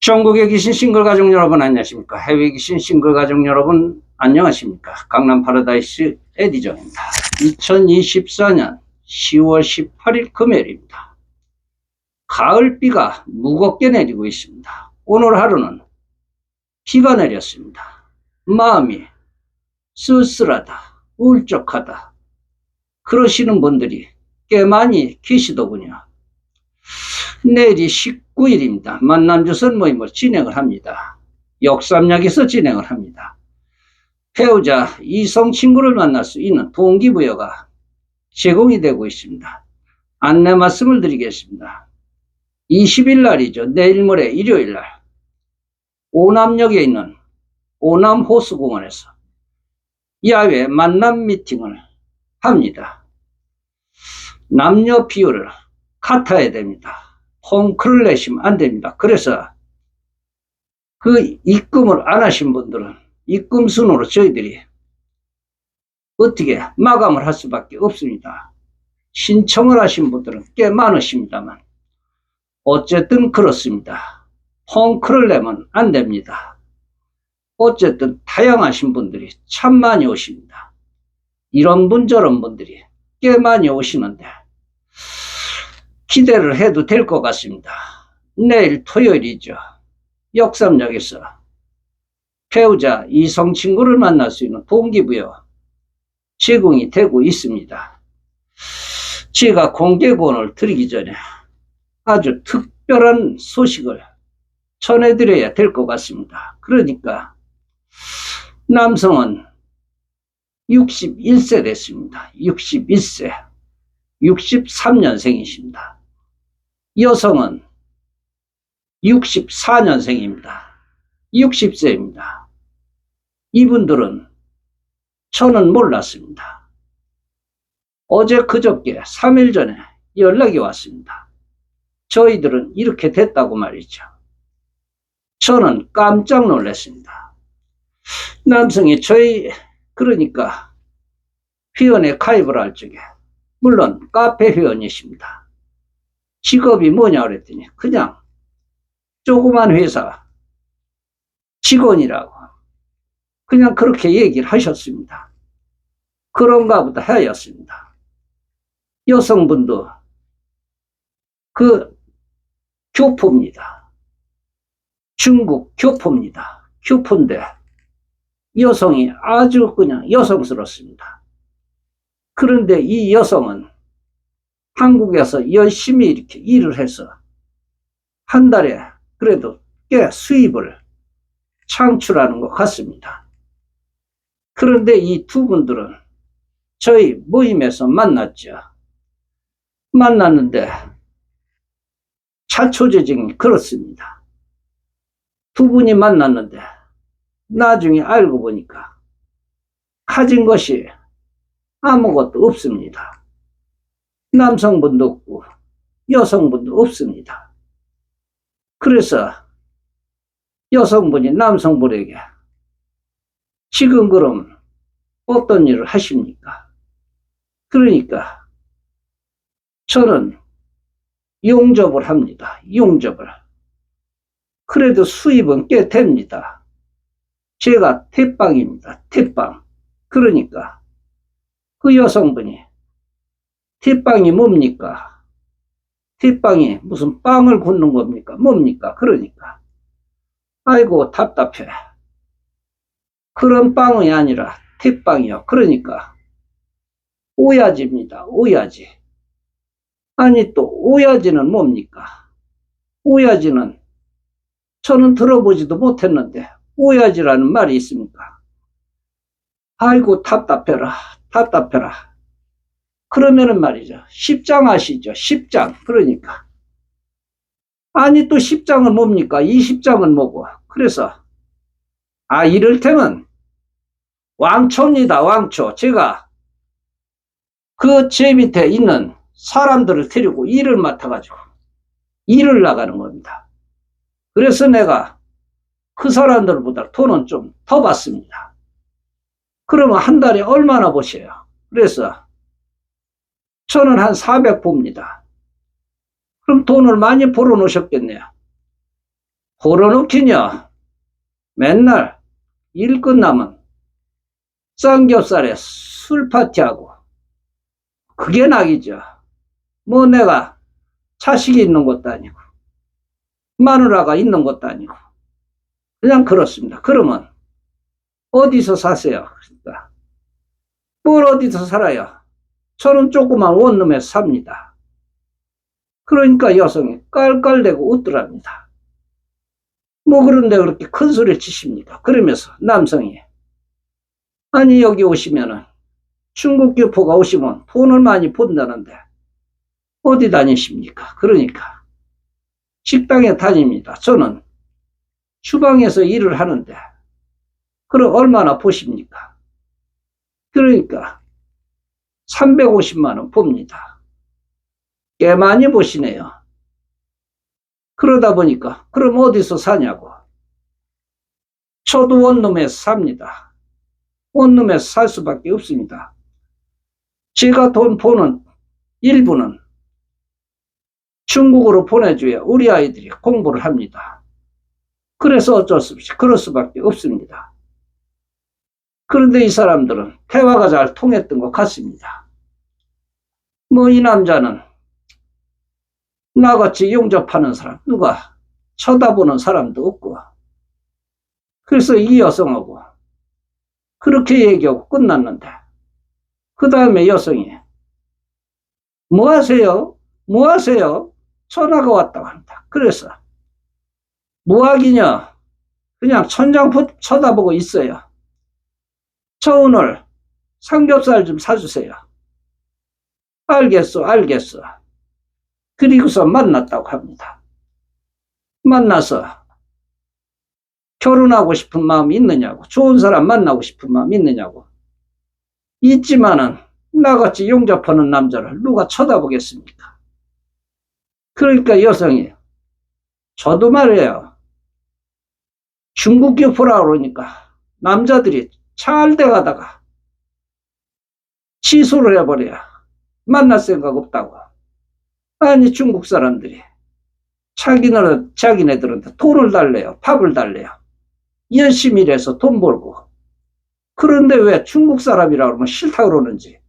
전국에 계신 싱글가족 여러분 안녕하십니까? 해외에 계신 싱글가족 여러분 안녕하십니까? 강남 파라다이스 에디정입니다. 2024년 10월 18일 금요일입니다. 가을비가 무겁게 내리고 있습니다. 오늘 하루는 비가 내렸습니다. 마음이 쓸쓸하다, 울적하다 그러시는 분들이 꽤 많이 계시더군요. 내일이 19일입니다. 만남주선 모임을 진행을 합니다. 역삼역에서 진행을 합니다. 배우자 이성 친구를 만날 수 있는 동기부여가 제공이 되고 있습니다. 안내 말씀을 드리겠습니다. 20일 날이죠. 내일 모레 일요일 날 오남역에 있는 오남호수공원에서 야외 만남 미팅을 합니다. 남녀 비율을 같아야 됩니다. 홈크를 내시면 안 됩니다. 그래서 그 입금을 안 하신 분들은 입금 순으로 저희들이 어떻게 마감을 할 수밖에 없습니다. 신청을 하신 분들은 꽤 많으십니다만 어쨌든 그렇습니다. 홈크를 내면 안 됩니다. 어쨌든 다양하신 분들이 참 많이 오십니다. 이런 분 저런 분들이 꽤 많이 오시는데 기대를 해도 될 것 같습니다. 내일 토요일이죠. 역삼역에서 배우자 이성 친구를 만날 수 있는 동기부여 제공이 되고 있습니다. 제가 공개권을 드리기 전에 아주 특별한 소식을 전해드려야 될 것 같습니다. 그러니까 남성은 61세 됐습니다. 61세. 63년생이십니다. 여성은 64년생입니다. 60세입니다. 이분들은 저는 몰랐습니다. 어제 그저께 3일 전에 연락이 왔습니다. 저희들은 이렇게 됐다고 말이죠. 저는 깜짝 놀랐습니다. 남성이 저희 그러니까 회원에 가입을 할 적에 물론 카페 회원이십니다. 직업이 뭐냐 그랬더니 그냥 조그만 회사 직원이라고 그냥 그렇게 얘기를 하셨습니다. 그런가 보다 하였습니다. 여성분도 그 교포입니다. 중국 교포입니다. 교포인데 여성이 아주 그냥 여성스럽습니다. 그런데 이 여성은 한국에서 열심히 이렇게 일을 해서 한 달에 그래도 꽤 수입을 창출하는 것 같습니다. 그런데 이 두 분들은 저희 모임에서 만났죠. 만났는데 자초지종이 그렇습니다. 두 분이 만났는데 나중에 알고 보니까 가진 것이 아무것도 없습니다. 남성분도 없고 여성분도 없습니다. 그래서 여성분이 남성분에게 지금 그럼 어떤 일을 하십니까? 그러니까 저는 용접을 합니다. 용접을. 그래도 수입은 꽤 됩니다. 제가 태빵입니다. 태빵. 그러니까 그 여성분이 태빵이 뭡니까? 태빵이 무슨 빵을 굽는 겁니까? 뭡니까? 그러니까 아이고 답답해. 그런 빵이 아니라 태빵이요. 그러니까 오야지입니다. 오야지. 아니 또 오야지는 뭡니까? 오야지는 저는 들어보지도 못했는데 오야지라는 말이 있습니까? 아이고 답답해라. 답답해라. 그러면은 말이죠. 십장 아시죠? 십장. 그러니까. 아니 또 십장은 뭡니까? 20장은 뭐고. 그래서 이를테면 왕초입니다. 왕초. 제가 그 제 밑에 있는 사람들을 데리고 일을 맡아가지고 일을 나가는 겁니다. 그래서 내가 그 사람들보다 돈은 좀 더 받습니다. 그러면 한 달에 얼마나 버셔요? 그래서 저는 한 400 봅니다. 그럼 돈을 많이 벌어 놓으셨겠네요. 벌어놓기냐 맨날 일 끝나면 쌍겹살에 술 파티하고 그게 낙이죠. 뭐 내가 자식이 있는 것도 아니고 마누라가 있는 것도 아니고 그냥 그렇습니다. 그러면 어디서 사세요? 그러니까 뭘 어디서 살아요? 저는 조그만 원룸에서 삽니다. 그러니까 여성이 깔깔대고 웃더랍니다. 뭐 그런데 그렇게 큰 소리를 치십니까? 그러면서 남성이 아니 여기 오시면은 중국 교포가 오시면 돈을 많이 번다는데 어디 다니십니까? 그러니까 식당에 다닙니다. 저는 주방에서 일을 하는데 그럼 얼마나 보십니까? 그러니까 350만 원 봅니다. 꽤 많이 보시네요. 그러다 보니까 그럼 어디서 사냐고. 저도 원룸에서 삽니다. 원룸에서 살 수밖에 없습니다. 제가 돈 버는 일부는 중국으로 보내줘야 우리 아이들이 공부를 합니다. 그래서 어쩔 수 없이 그럴 수밖에 없습니다. 그런데 이 사람들은 대화가 잘 통했던 것 같습니다. 뭐 이 남자는 나같이 용접하는 사람 누가 쳐다보는 사람도 없고 그래서 이 여성하고 그렇게 얘기하고 끝났는데 그 다음에 여성이 뭐 하세요? 뭐 하세요? 전화가 왔다고 합니다. 그래서 뭐 하기냐? 그냥 천장 쳐다보고 있어요. 저 오늘 삼겹살 좀 사주세요. 알겠어, 알겠어. 그리고서 만났다고 합니다. 만나서 결혼하고 싶은 마음이 있느냐고, 좋은 사람 만나고 싶은 마음이 있느냐고. 있지만은 나같이 용접하는 남자를 누가 쳐다보겠습니까? 그러니까 여성이 저도 말이에요. 중국 교포라 그러니까 남자들이 잘 돼가다가 취소를 해버려야 만날 생각 없다고. 아니 중국 사람들이 자기네들한테 돈을 달래요. 밥을 달래요. 열심히 일해서 돈 벌고. 그런데 왜 중국 사람이라 그러면 싫다 그러는지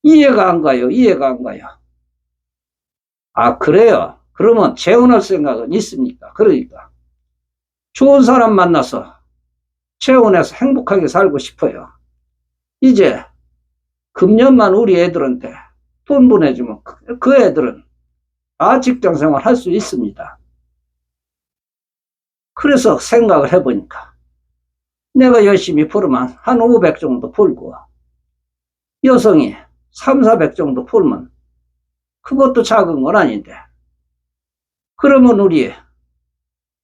이해가 안 가요. 이해가 안 가요. 아 그래요? 그러면 재혼할 생각은 있습니까? 그러니까 좋은 사람 만나서 재혼해서 행복하게 살고 싶어요. 이제 금년만 우리 애들한테 돈 보내주면 그 애들은 다 직장생활 할 수 있습니다. 그래서 생각을 해보니까 내가 열심히 벌으면 한 500 정도 벌고 여성이 3, 400 정도 벌면 그것도 작은 건 아닌데 그러면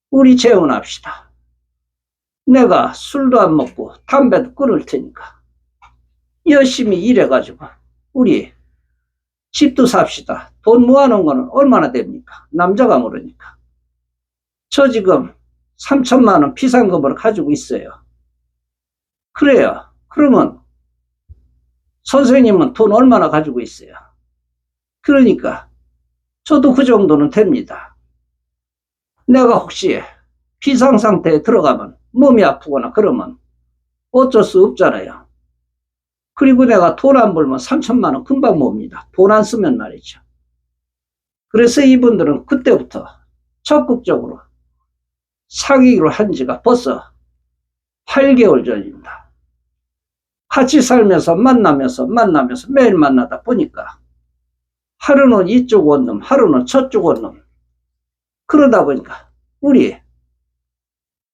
우리 재혼합시다. 내가 술도 안 먹고 담배도 끊을 테니까 열심히 일해가지고 우리 집도 삽시다. 돈 모아놓은 거는 얼마나 됩니까? 남자가 모르니까. 저 지금 3천만 원 비상금을 가지고 있어요. 그래요. 그러면 선생님은 돈 얼마나 가지고 있어요? 그러니까 저도 그 정도는 됩니다. 내가 혹시 비상상태에 들어가면 몸이 아프거나 그러면 어쩔 수 없잖아요. 그리고 내가 돈 안 벌면 3천만 원 금방 모읍니다. 돈 안 쓰면 말이죠. 그래서 이분들은 그때부터 적극적으로 사귀기로 한 지가 벌써 8개월 전입니다. 같이 살면서 만나면서 매일 만나다 보니까 하루는 이쪽 원룸, 하루는 저쪽 원룸. 그러다 보니까 우리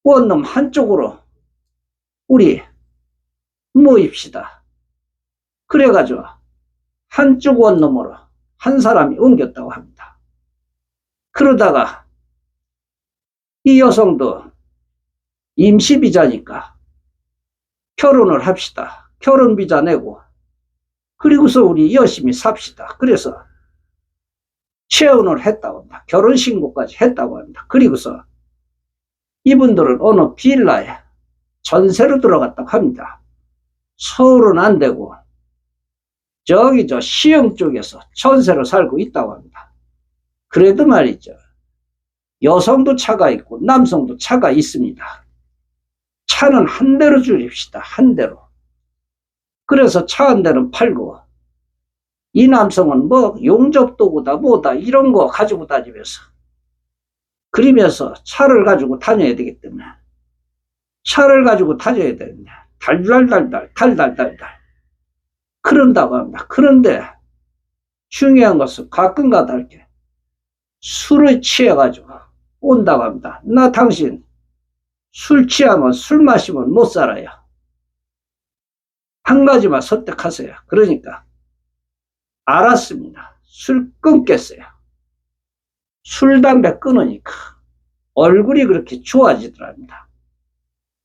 원룸 한쪽으로 우리 모입시다. 그래가지고 한쪽 원룸으로 한 사람이 옮겼다고 합니다. 그러다가 이 여성도 임시비자니까 결혼을 합시다. 결혼비자 내고 그리고서 우리 열심히 삽시다. 그래서 재혼을 했다고 합니다. 결혼신고까지 했다고 합니다. 그리고서 이분들은 어느 빌라에 전세로 들어갔다고 합니다. 서울은 안 되고 저기 저 시흥 쪽에서 전세로 살고 있다고 합니다. 그래도 말이죠. 여성도 차가 있고 남성도 차가 있습니다. 차는 한 대로 줄입시다. 한 대로. 그래서 차 한 대는 팔고 이 남성은 뭐 용접도구다 뭐다 이런 거 가지고 다니면서 그러면서 차를 가지고 다녀야 되기 때문에 차를 가지고 다녀야 되는데 달달달달 그런다고 합니다. 그런데 중요한 것은 가끔가다 이렇게 술을 취해가지고 온다고 합니다. 나 당신 술 취하면 술 마시면 못 살아요. 한 가지만 선택하세요. 그러니까 알았습니다. 술 끊겠어요. 술, 담배 끊으니까 얼굴이 그렇게 좋아지더랍니다.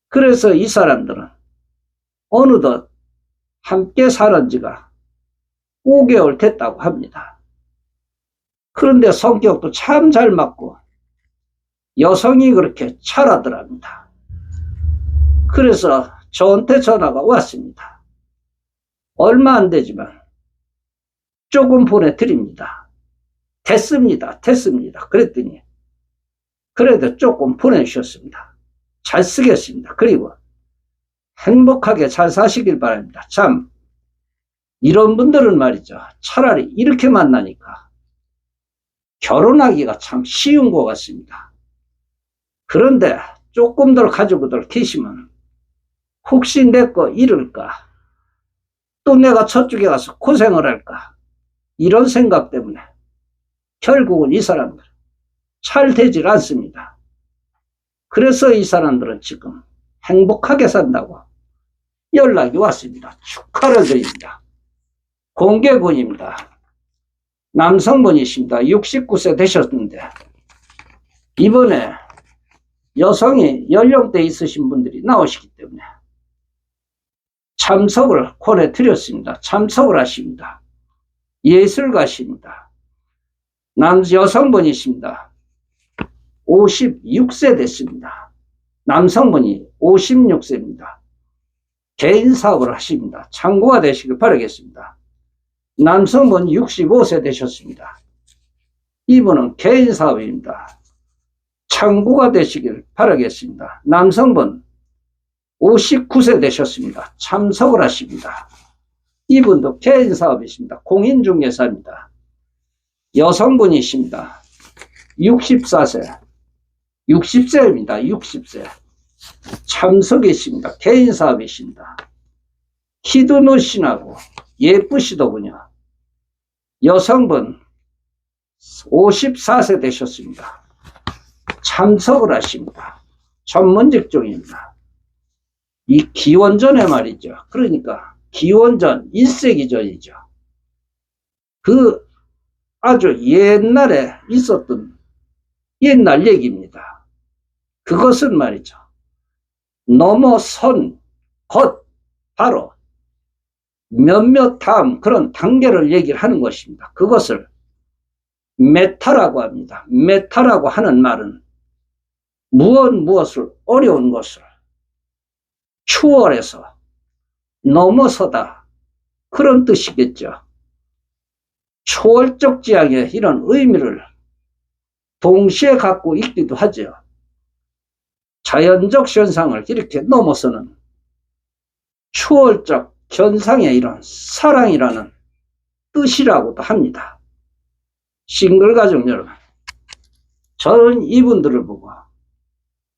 그래서 이 사람들은 어느덧 함께 살은 지가 5개월 됐다고 합니다. 그런데 성격도 참 잘 맞고 여성이 그렇게 잘하더랍니다. 그래서 저한테 전화가 왔습니다. 얼마 안 되지만 조금 보내드립니다. 됐습니다. 그랬더니 그래도 조금 보내주셨습니다. 잘 쓰겠습니다. 그리고 행복하게 잘 사시길 바랍니다. 참 이런 분들은 말이죠. 차라리 이렇게 만나니까 결혼하기가 참 쉬운 것 같습니다. 그런데 조금 더 가지고들 계시면 혹시 내 거 잃을까? 또 내가 저쪽에 가서 고생을 할까? 이런 생각 때문에 결국은 이 사람들 잘 되질 않습니다. 그래서 이 사람들은 지금 행복하게 산다고 연락이 왔습니다. 축하를 드립니다. 공개군입니다. 남성분이십니다. 69세 되셨는데 이번에 여성이 연령대 있으신 분들이 나오시기 때문에 참석을 권해드렸습니다. 참석을 하십니다. 예술가십니다. 여성분이십니다. 56세 됐습니다. 남성분이 56세입니다. 개인 사업을 하십니다. 창구가 되시길 바라겠습니다. 남성분 65세 되셨습니다. 이분은 개인 사업입니다. 창구가 되시길 바라겠습니다. 남성분 59세 되셨습니다. 참석을 하십니다. 이분도 개인 사업이십니다. 공인중개사입니다. 여성분이십니다. 64세 60세입니다. 60세 참석이십니다. 개인 사업이십니다. 키도 노신하고 예쁘시더군요. 여성분 54세 되셨습니다. 참석을 하십니다. 전문 직종입니다. 이 기원전에 말이죠. 그러니까 기원전 1세기 전이죠. 그 아주 옛날에 있었던 옛날 얘기입니다. 그것은 말이죠. 넘어선 것 바로 몇몇 다음 그런 단계를 얘기를 하는 것입니다. 그것을 메타라고 합니다. 메타라고 하는 말은 무엇을 어려운 것을 추월해서 넘어서다 그런 뜻이겠죠. 초월적 지향의 이런 의미를 동시에 갖고 있기도 하죠. 자연적 현상을 이렇게 넘어서는 초월적 현상의 이런 사랑이라는 뜻이라고도 합니다. 싱글가족 여러분, 저는 이분들을 보고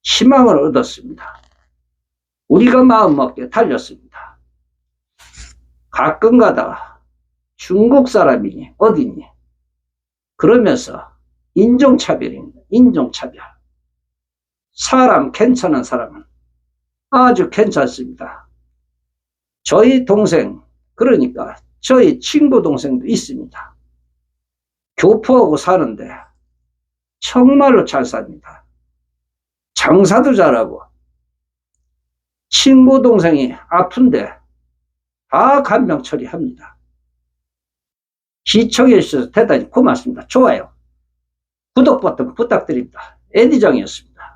희망을 얻었습니다. 우리가 마음먹게 달렸습니다. 가끔 가다가 중국 사람이니 어디니 그러면서 인종차별입니다. 인종차별. 사람 괜찮은 사람은 아주 괜찮습니다. 저희 동생, 그러니까 저희 친구 동생도 있습니다. 교포하고 사는데 정말로 잘 삽니다. 장사도 잘하고 친구 동생이 아픈데 다 간병 처리합니다. 시청해 주셔서 대단히 고맙습니다. 좋아요, 구독 버튼 부탁드립니다. 에디정이었습니다.